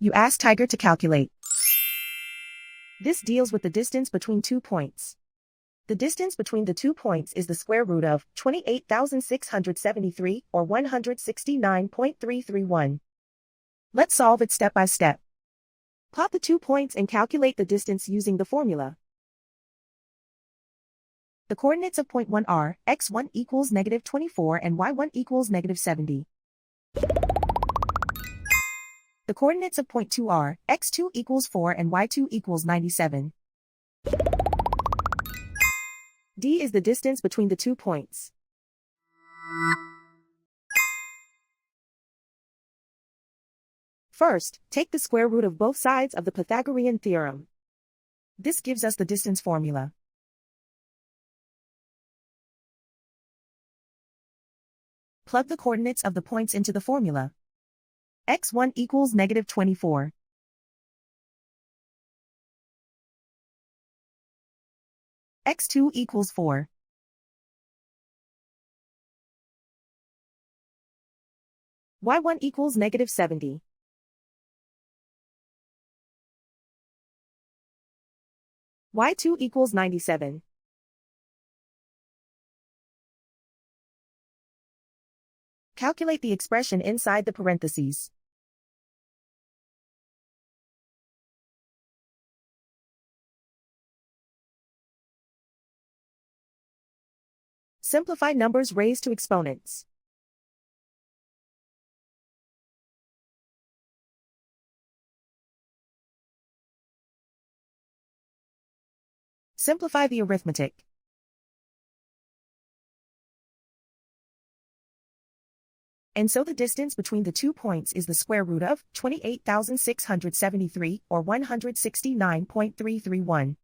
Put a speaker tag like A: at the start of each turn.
A: You ask Tiger to calculate. This deals with the distance between 2 points. The distance between the 2 points is the square root of 28,673 or 169.331. Let's solve it step by step. Plot the 2 points and calculate the distance using the formula. The coordinates of point 1 are x1 equals -24 and y1 equals -70. The coordinates of point 2 are x2 equals 4 and y2 equals 97. D is the distance between the 2 points. First, take the square root of both sides of the Pythagorean theorem. This gives us the distance formula. Plug the coordinates of the points into the formula. x1 equals -24. x2 equals 4. y1 equals -70. y2 equals 97. Calculate the expression inside the parentheses. Simplify numbers raised to exponents. Simplify the arithmetic. And so the distance between the 2 points is the square root of 28,673 or 169.331.